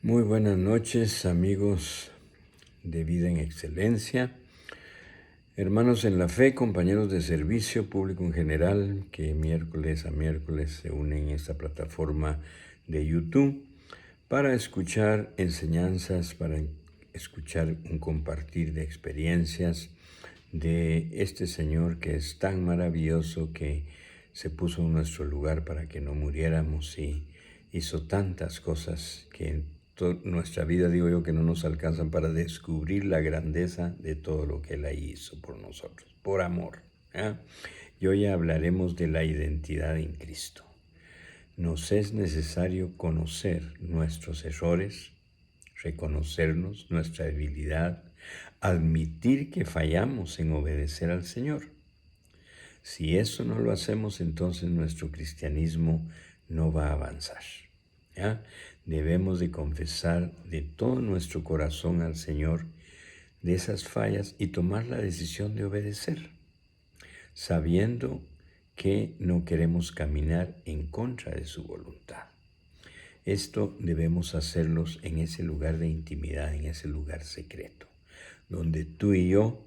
Muy buenas noches, amigos de Vida en Excelencia, hermanos en la fe, compañeros de servicio, público en general, que miércoles a miércoles se unen en esta plataforma de YouTube para escuchar enseñanzas, para escuchar un compartir de experiencias de este Señor que es tan maravilloso, que se puso en nuestro lugar para que no muriéramos y hizo tantas cosas que en nuestra vida, digo yo, que no nos alcanzan para descubrir la grandeza de todo lo que Él ahí hizo por nosotros, por amor. Y hoy hablaremos de la identidad en Cristo. Nos es necesario conocer nuestros errores, reconocernos, nuestra debilidad, admitir que fallamos en obedecer al Señor. Si eso no lo hacemos, entonces nuestro cristianismo no va a avanzar. ¿Ya? Debemos de confesar de todo nuestro corazón al Señor de esas fallas y tomar la decisión de obedecer, sabiendo que no queremos caminar en contra de su voluntad. Esto debemos hacerlos en ese lugar de intimidad, en ese lugar secreto, donde tú y yo,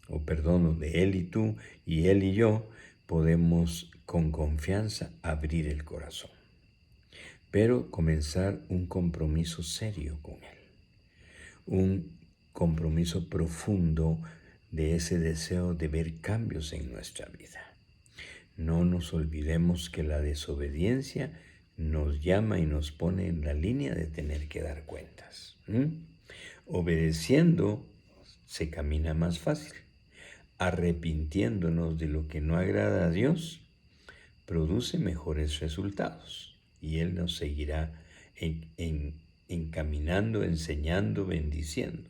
donde Él y tú y Él y yo podemos con confianza abrir el corazón, pero comenzar un compromiso serio con Él, un compromiso profundo de ese deseo de ver cambios en nuestra vida. No nos olvidemos que la desobediencia nos llama y nos pone en la línea de tener que dar cuentas. Obedeciendo se camina más fácil. Arrepintiéndonos de lo que no agrada a Dios produce mejores resultados y Él nos seguirá encaminando, enseñando, bendiciendo.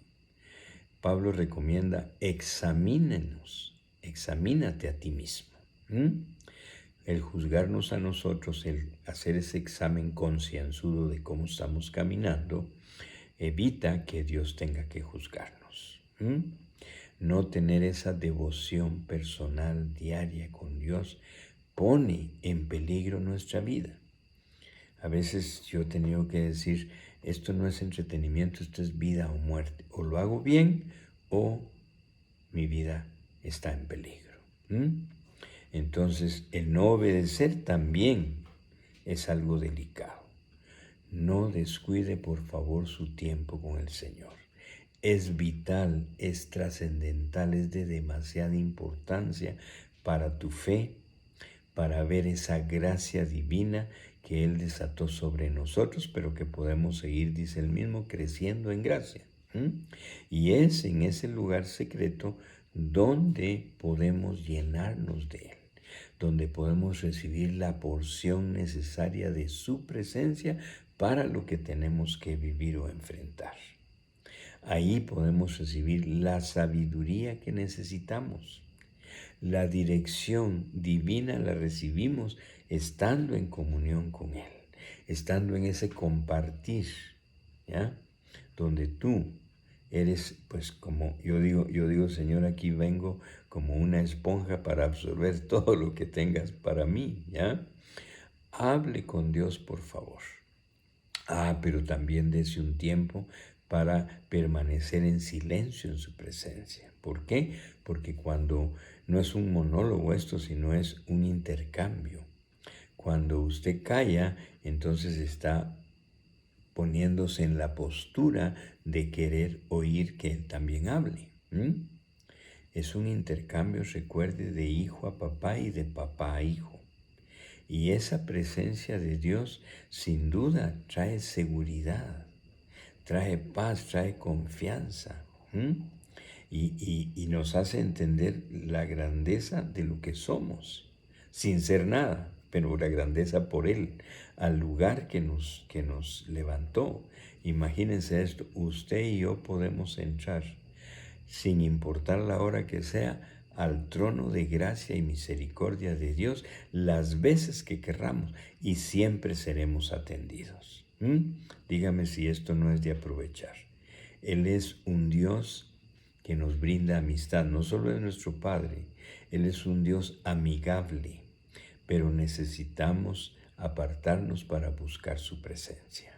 Pablo recomienda: examínenos, examínate a ti mismo. El juzgarnos a nosotros, el hacer ese examen concienzudo de cómo estamos caminando, evita que Dios tenga que juzgarnos. No tener esa devoción personal diaria con Dios pone en peligro nuestra vida. A veces yo he tenido que decir: esto no es entretenimiento, esto es vida o muerte. O lo hago bien o mi vida está en peligro. Entonces, el no obedecer también es algo delicado. No descuide, por favor, su tiempo con el Señor. Es vital, es trascendental, es de demasiada importancia para tu fe, para ver esa gracia divina que Él desató sobre nosotros, pero que podemos seguir, dice Él mismo, creciendo en gracia. Y es en ese lugar secreto donde podemos llenarnos de Él, donde podemos recibir la porción necesaria de su presencia para lo que tenemos que vivir o enfrentar. Ahí podemos recibir la sabiduría que necesitamos. La dirección divina la recibimos estando en comunión con Él, estando en ese compartir, ¿ya? Donde tú eres, pues como yo digo, Señor, aquí vengo como una esponja para absorber todo lo que tengas para mí, ¿ya? Hable con Dios, por favor. Pero también dése un tiempo para permanecer en silencio en su presencia. ¿Por qué? Porque cuando no es un monólogo esto, sino es un intercambio. Cuando usted calla, entonces está poniéndose en la postura de querer oír que Él también hable. Es un intercambio, recuerde, de hijo a papá y de papá a hijo. Y esa presencia de Dios sin duda trae seguridad, trae paz, trae confianza. Y nos hace entender la grandeza de lo que somos, sin ser nada, pero la grandeza por Él, al lugar que nos levantó. Imagínense esto: usted y yo podemos entrar, sin importar la hora que sea, al trono de gracia y misericordia de Dios las veces que querramos, y siempre seremos atendidos. Dígame si esto no es de aprovechar. Él es un Dios que nos brinda amistad, no solo es nuestro Padre, Él es un Dios amigable, pero necesitamos apartarnos para buscar su presencia.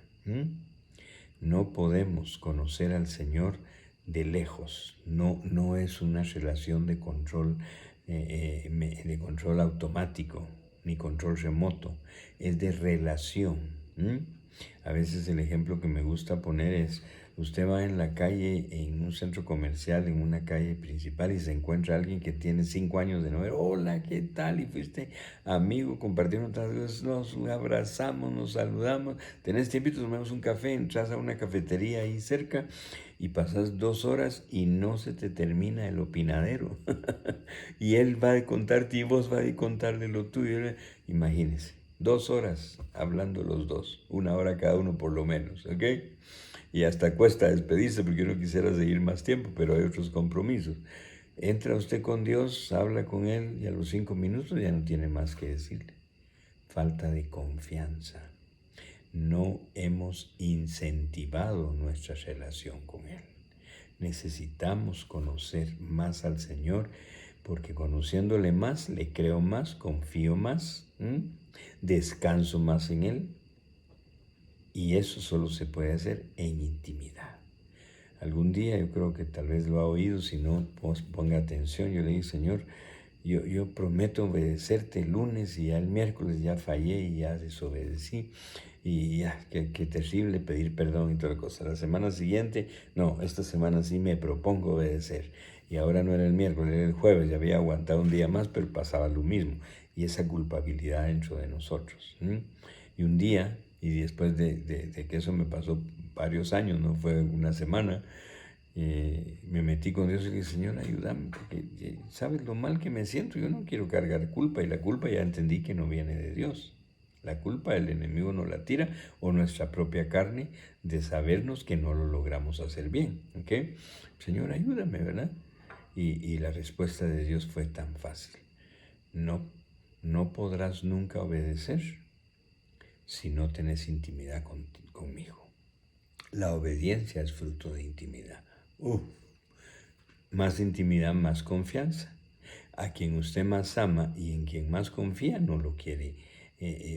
No podemos conocer al Señor de lejos. No es una relación de control automático ni control remoto. Es de relación. A veces el ejemplo que me gusta poner es, usted va en la calle, en un centro comercial, en una calle principal y se encuentra alguien que tiene 5 años de no ver. Hola, ¿qué tal? Y fuiste amigo, compartieron otras cosas, nos abrazamos, nos saludamos. Tenés tiempito, tomamos un café, entras a una cafetería ahí cerca y pasas 2 horas y no se te termina el opinadero. Y él va a contarte y vos vas a contarle lo tuyo. Imagínense, 2 horas hablando los dos, 1 hora cada uno por lo menos, ¿ok? Y hasta cuesta despedirse porque uno quisiera seguir más tiempo, pero hay otros compromisos. Entra usted con Dios, habla con Él y a los 5 minutos ya no tiene más que decirle. Falta de confianza. No hemos incentivado nuestra relación con Él. Necesitamos conocer más al Señor porque conociéndole más, le creo más, confío más, descanso más en Él. Y eso solo se puede hacer en intimidad. Algún día, yo creo que tal vez lo ha oído, si no, pues ponga atención. Yo le dije, Señor, yo prometo obedecerte el lunes y ya el miércoles ya fallé y ya desobedecí. Y ya, qué terrible pedir perdón y toda cosa. La semana siguiente, no, esta semana sí me propongo obedecer. Y ahora no era el miércoles, era el jueves, ya había aguantado un día más, pero pasaba lo mismo. Y esa culpabilidad dentro de nosotros. Y un día, y después de que eso me pasó varios años, no fue una semana, me metí con Dios y le dije, Señor, ayúdame, porque sabes lo mal que me siento, yo no quiero cargar culpa, y la culpa ya entendí que no viene de Dios. La culpa el enemigo nos la tira, o nuestra propia carne, de sabernos que no lo logramos hacer bien, ¿ok? Señor, ayúdame, ¿verdad? Y la respuesta de Dios fue tan fácil. No podrás nunca obedecer si no tenés intimidad conmigo. La obediencia es fruto de intimidad. Más intimidad, más confianza. A quien usted más ama y en quien más confía no lo quiere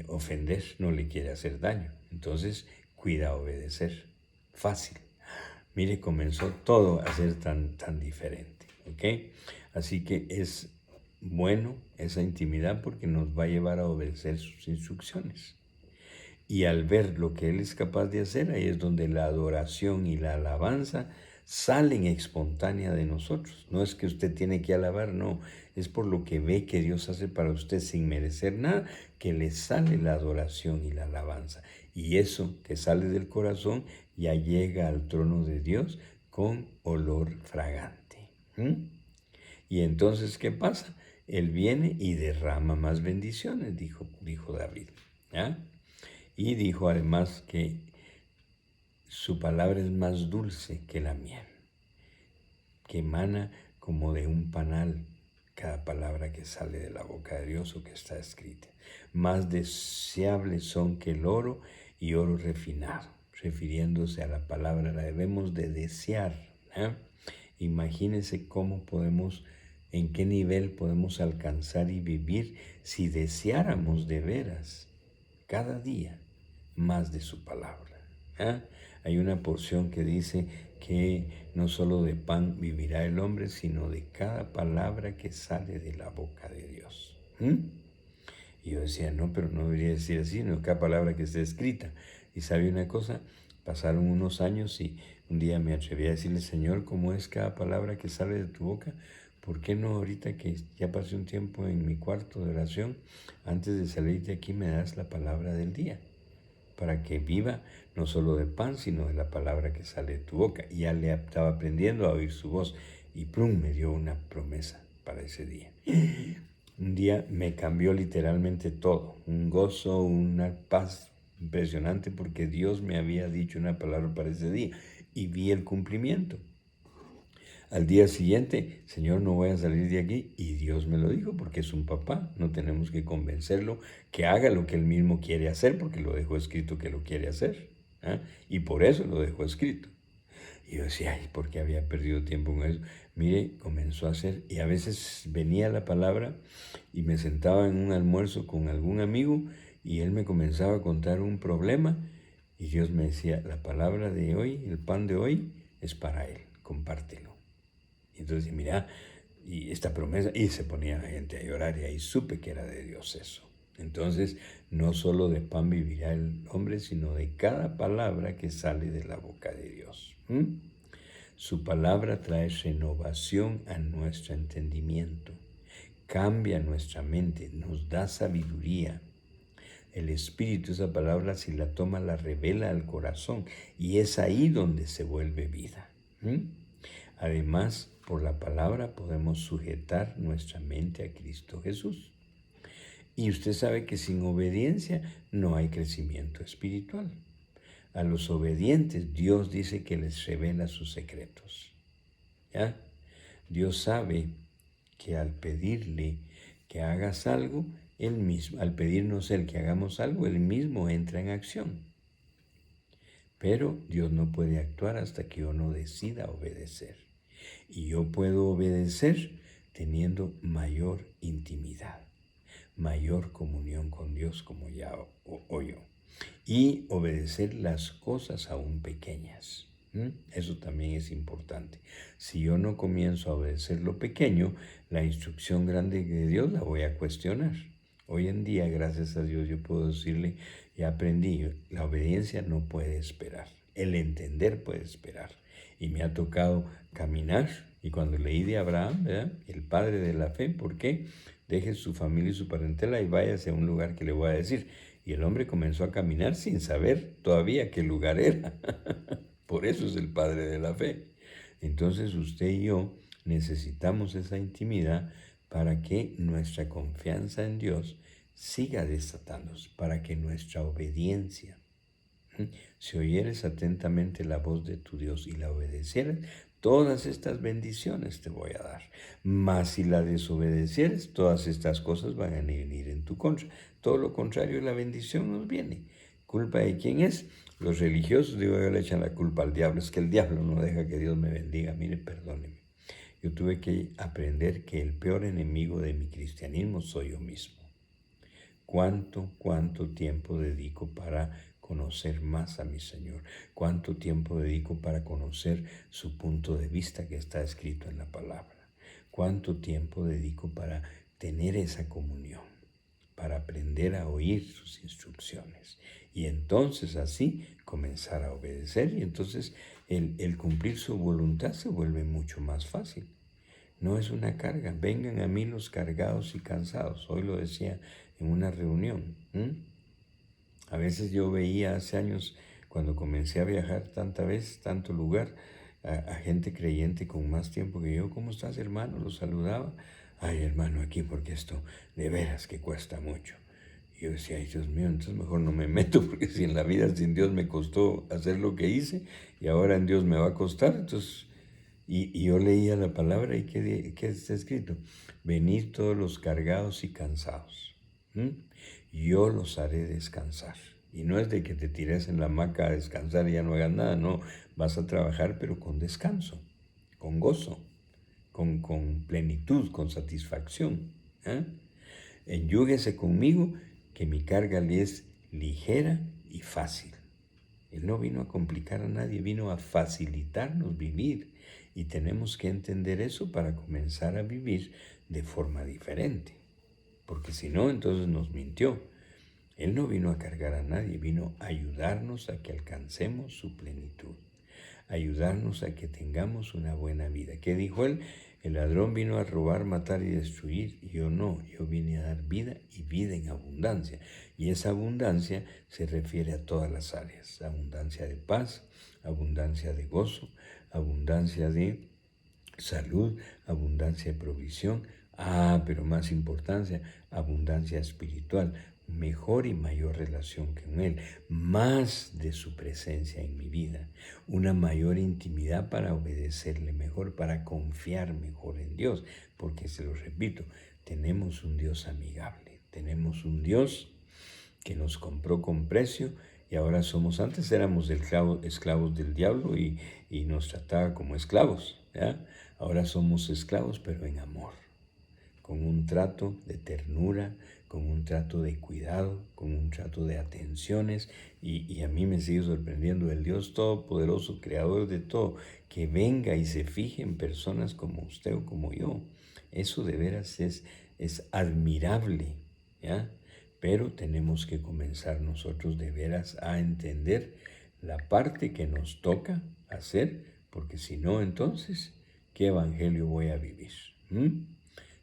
ofender, no le quiere hacer daño. Entonces, cuida obedecer. Fácil. Mire, comenzó todo a ser tan diferente, ¿ok? Así que es bueno esa intimidad porque nos va a llevar a obedecer sus instrucciones. Y al ver lo que Él es capaz de hacer, ahí es donde la adoración y la alabanza salen espontánea de nosotros. No es que usted tiene que alabar, no. Es por lo que ve que Dios hace para usted sin merecer nada, que le sale la adoración y la alabanza. Y eso que sale del corazón ya llega al trono de Dios con olor fragante. Y entonces, ¿qué pasa? Él viene y derrama más bendiciones, dijo David. ¿Ya? Y dijo además que su palabra es más dulce que la miel, que emana como de un panal cada palabra que sale de la boca de Dios o que está escrita. Más deseables son que el oro y oro refinado, refiriéndose a la palabra, la debemos de desear. Imagínense cómo podemos, en qué nivel podemos alcanzar y vivir si deseáramos de veras cada día más de su palabra. Hay una porción que dice que no solo de pan vivirá el hombre, sino de cada palabra que sale de la boca de Dios. Y yo decía, no, pero no debería decir así, sino cada palabra que esté escrita. Y sabe una cosa, pasaron unos años y un día me atreví a decirle, Señor, ¿cómo es cada palabra que sale de tu boca? ¿Por qué no ahorita que ya pasé un tiempo en mi cuarto de oración, antes de salir de aquí me das la palabra del día? Para que viva no solo de pan, sino de la palabra que sale de tu boca. Y ya le estaba aprendiendo a oír su voz. Y plum, me dio una promesa para ese día. Un día me cambió literalmente todo. Un gozo, una paz impresionante porque Dios me había dicho una palabra para ese día. Y vi el cumplimiento. Al día siguiente, Señor, no voy a salir de aquí. Y Dios me lo dijo porque es un papá. No tenemos que convencerlo que haga lo que él mismo quiere hacer porque lo dejó escrito que lo quiere hacer. Y por eso lo dejó escrito. Y yo decía, ay, ¿por qué había perdido tiempo con eso? Mire, comenzó a hacer, y a veces venía la palabra y me sentaba en un almuerzo con algún amigo y él me comenzaba a contar un problema Y Dios me decía, la palabra de hoy, el pan de hoy, es para él, compártelo. Y entonces, mira, y esta promesa, y se ponía la gente a llorar, y ahí supe que era de Dios eso. Entonces, no solo de pan vivirá el hombre, sino de cada palabra que sale de la boca de Dios. Su palabra trae renovación a nuestro entendimiento, cambia nuestra mente, nos da sabiduría. El Espíritu, esa palabra, si la toma, la revela al corazón, y es ahí donde se vuelve vida. Además, por la palabra podemos sujetar nuestra mente a Cristo Jesús. Y usted sabe que sin obediencia no hay crecimiento espiritual. A los obedientes Dios dice que les revela sus secretos. ¿Ya? Dios sabe que al pedirle que hagas algo, Él mismo, al pedirnos Él que hagamos algo, Él mismo entra en acción. Pero Dios no puede actuar hasta que yo no decida obedecer. Y yo puedo obedecer teniendo mayor intimidad, mayor comunión con Dios como ya oyó. Y obedecer las cosas aún pequeñas. Eso también es importante. Si yo no comienzo a obedecer lo pequeño, la instrucción grande de Dios la voy a cuestionar. Hoy en día, gracias a Dios, yo puedo decirle, ya aprendí, la obediencia no puede esperar. El entender puede esperar. Y me ha tocado caminar. Y cuando leí de Abraham, ¿verdad?, el padre de la fe, ¿por qué? Deje su familia y su parentela y váyase a un lugar que le voy a decir. Y el hombre comenzó a caminar sin saber todavía qué lugar era. Por eso es el padre de la fe. Entonces usted y yo necesitamos esa intimidad para que nuestra confianza en Dios siga desatándose, para que nuestra obediencia, si oyeres atentamente la voz de tu Dios y la obedecieres, todas estas bendiciones te voy a dar. Mas si la desobedecieres, todas estas cosas van a venir en tu contra. Todo lo contrario, la bendición nos viene. ¿Culpa de quién es? Los religiosos, digo yo, le echan la culpa al diablo. Es que el diablo no deja que Dios me bendiga. Mire, perdóneme. Yo tuve que aprender que el peor enemigo de mi cristianismo soy yo mismo. ¿Cuánto tiempo dedico para conocer más a mi Señor? ¿Cuánto tiempo dedico para conocer su punto de vista que está escrito en la palabra? ¿Cuánto tiempo dedico para tener esa comunión, para aprender a oír sus instrucciones? Y entonces así comenzar a obedecer, y entonces el cumplir su voluntad se vuelve mucho más fácil. No es una carga. Vengan a mí los cargados y cansados. Hoy lo decía en una reunión. A veces yo veía hace años, cuando comencé a viajar tanta vez, tanto lugar, a gente creyente con más tiempo que yo. ¿Cómo estás, hermano? Los saludaba. Ay, hermano, aquí porque esto de veras que cuesta mucho. Y yo decía, ay, Dios mío, entonces mejor no me meto, porque si en la vida sin Dios me costó hacer lo que hice y ahora en Dios me va a costar, entonces... Y yo leía la palabra y ¿qué está escrito? Venid todos los cargados y cansados. Yo los haré descansar. Y no es de que te tires en la hamaca a descansar y ya no hagas nada, no. Vas a trabajar pero con descanso, con gozo, con plenitud, con satisfacción. Enyúguese conmigo, que mi carga le es ligera y fácil. Él no vino a complicar a nadie, vino a facilitarnos vivir. Y tenemos que entender eso para comenzar a vivir de forma diferente. Porque si no, entonces nos mintió. Él no vino a cargar a nadie, vino a ayudarnos a que alcancemos su plenitud. Ayudarnos a que tengamos una buena vida. ¿Qué dijo él? El ladrón vino a robar, matar y destruir. Y yo no, yo vine a dar vida y vida en abundancia. Y esa abundancia se refiere a todas las áreas. Abundancia de paz, abundancia de gozo, abundancia de salud, abundancia de provisión. Pero más importancia, abundancia espiritual. Mejor y mayor relación con Él, más de su presencia en mi vida, una mayor intimidad para obedecerle mejor, para confiar mejor en Dios, porque se lo repito, tenemos un Dios amigable, tenemos un Dios que nos compró con precio y ahora antes éramos esclavos del diablo y nos trataba como esclavos, ¿ya? Ahora somos esclavos pero en amor, con un trato de ternura, con un trato de cuidado, con un trato de atenciones. Y a mí me sigue sorprendiendo el Dios Todopoderoso, Creador de todo, que venga y se fije en personas como usted o como yo. Eso de veras es admirable, ¿ya? Pero tenemos que comenzar nosotros de veras a entender la parte que nos toca hacer, porque si no, entonces, ¿qué evangelio voy a vivir?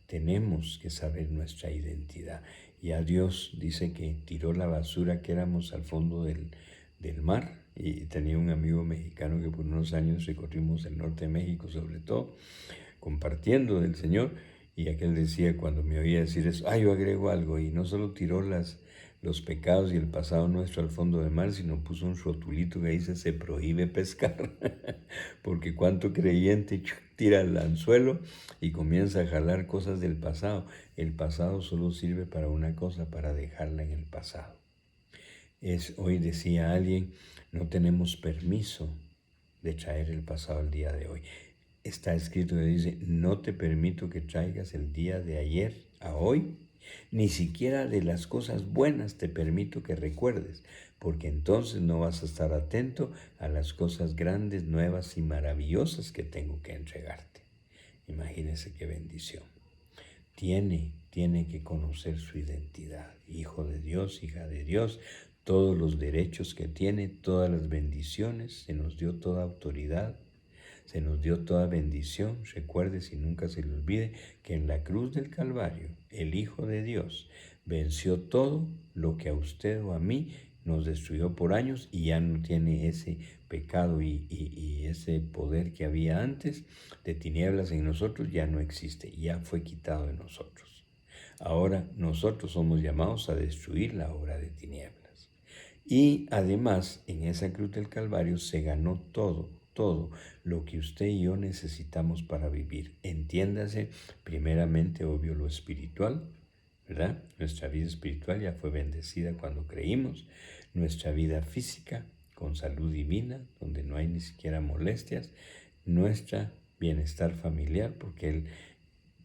Tenemos que saber nuestra identidad. Ya Dios dice que tiró la basura que éramos al fondo del mar. Y tenía un amigo mexicano que por unos años recorrimos el norte de México, sobre todo, compartiendo del Señor. Y aquel decía, cuando me oía decir eso, yo agrego algo. Y no solo tiró los pecados y el pasado nuestro al fondo del mar, sino puso un rotulito que dice, se prohíbe pescar. Porque cuánto creyente tira el anzuelo y comienza a jalar cosas del pasado. El pasado solo sirve para una cosa, para dejarla en el pasado. Hoy decía alguien, no tenemos permiso de traer el pasado al día de hoy. Está escrito que dice, no te permito que traigas el día de ayer a hoy, ni siquiera de las cosas buenas te permito que recuerdes, porque entonces no vas a estar atento a las cosas grandes, nuevas y maravillosas que tengo que entregarte. Imagínese qué bendición. Tiene que conocer su identidad, hijo de Dios, hija de Dios, todos los derechos que tiene, todas las bendiciones, se nos dio toda autoridad, se nos dio toda bendición. Recuerde, si nunca se le olvide, que en la cruz del Calvario, el Hijo de Dios venció todo lo que a usted o a mí nos destruyó por años y ya no tiene ese pecado y ese poder que había antes de tinieblas en nosotros, ya no existe, ya fue quitado de nosotros. Ahora nosotros somos llamados a destruir la obra de tinieblas. Y además, en esa cruz del Calvario se ganó todo lo que usted y yo necesitamos para vivir. Entiéndase, primeramente, obvio, lo espiritual, ¿verdad? Nuestra vida espiritual ya fue bendecida cuando creímos. Nuestra vida física, con salud divina, donde no hay ni siquiera molestias. Nuestra bienestar familiar, porque Él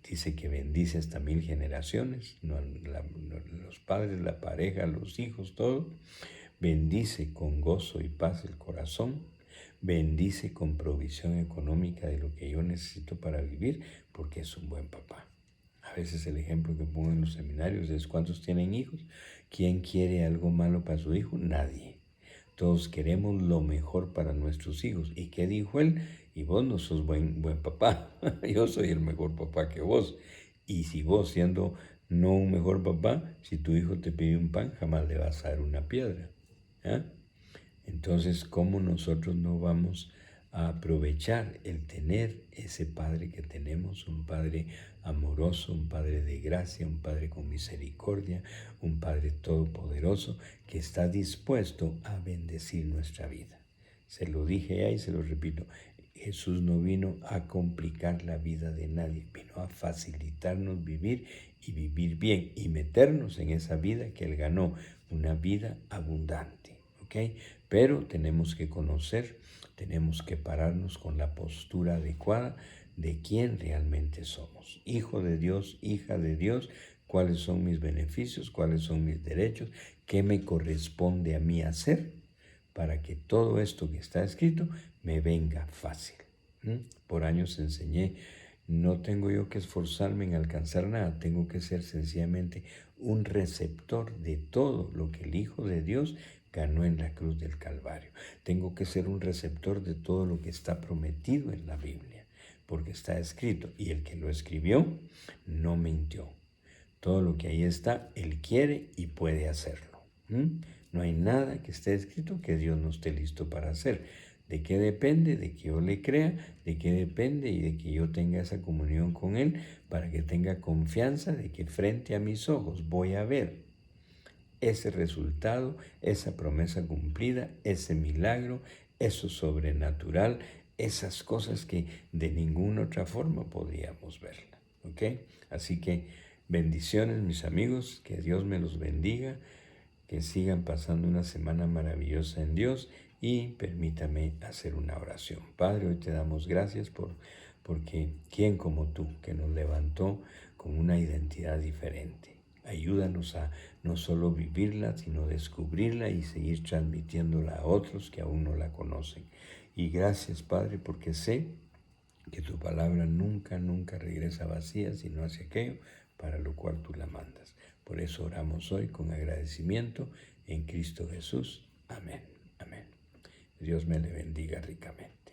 dice que bendice hasta 1000 generaciones, los padres, la pareja, los hijos, todo. Bendice con gozo y paz el corazón. Bendice con provisión económica de lo que yo necesito para vivir, porque es un buen papá. A veces el ejemplo que pongo en los seminarios es, ¿cuántos tienen hijos? ¿Quién quiere algo malo para su hijo? Nadie. Todos queremos lo mejor para nuestros hijos. ¿Y qué dijo él? Y vos no sos buen papá. Yo soy el mejor papá que vos. Y si vos, siendo no un mejor papá, si tu hijo te pide un pan, jamás le vas a dar una piedra. Entonces, ¿cómo nosotros no vamos a aprovechar el tener ese Padre que tenemos, un Padre amoroso, un Padre de gracia, un Padre con misericordia, un Padre todopoderoso que está dispuesto a bendecir nuestra vida? Se lo dije ya y se lo repito, Jesús no vino a complicar la vida de nadie, vino a facilitarnos vivir y vivir bien y meternos en esa vida que Él ganó, una vida abundante, ¿ok? Pero tenemos que conocer, tenemos que pararnos con la postura adecuada de quién realmente somos. Hijo de Dios, hija de Dios, cuáles son mis beneficios, cuáles son mis derechos, qué me corresponde a mí hacer para que todo esto que está escrito me venga fácil. Por años enseñé, no tengo yo que esforzarme en alcanzar nada, tengo que ser sencillamente un receptor de todo lo que el Hijo de Dios ganó en la cruz del Calvario. Tengo que ser un receptor de todo lo que está prometido en la Biblia, porque está escrito, y el que lo escribió no mintió. Todo lo que ahí está, Él quiere y puede hacerlo. No hay nada que esté escrito que Dios no esté listo para hacer. ¿De qué depende? De que yo le crea, de qué depende y de que yo tenga esa comunión con Él para que tenga confianza de que frente a mis ojos voy a ver ese resultado, esa promesa cumplida, ese milagro, eso sobrenatural, esas cosas que de ninguna otra forma podríamos verla. ¿Ok? Así que bendiciones, mis amigos, que Dios me los bendiga, que sigan pasando una semana maravillosa en Dios y permítame hacer una oración. Padre, hoy te damos gracias porque ¿quién como tú que nos levantó con una identidad diferente. Ayúdanos a no solo vivirla, sino descubrirla y seguir transmitiéndola a otros que aún no la conocen. Y gracias, Padre, porque sé que tu palabra nunca, nunca regresa vacía, sino hacia aquello para lo cual tú la mandas. Por eso oramos hoy con agradecimiento en Cristo Jesús. Amén. Amén. Dios me le bendiga ricamente.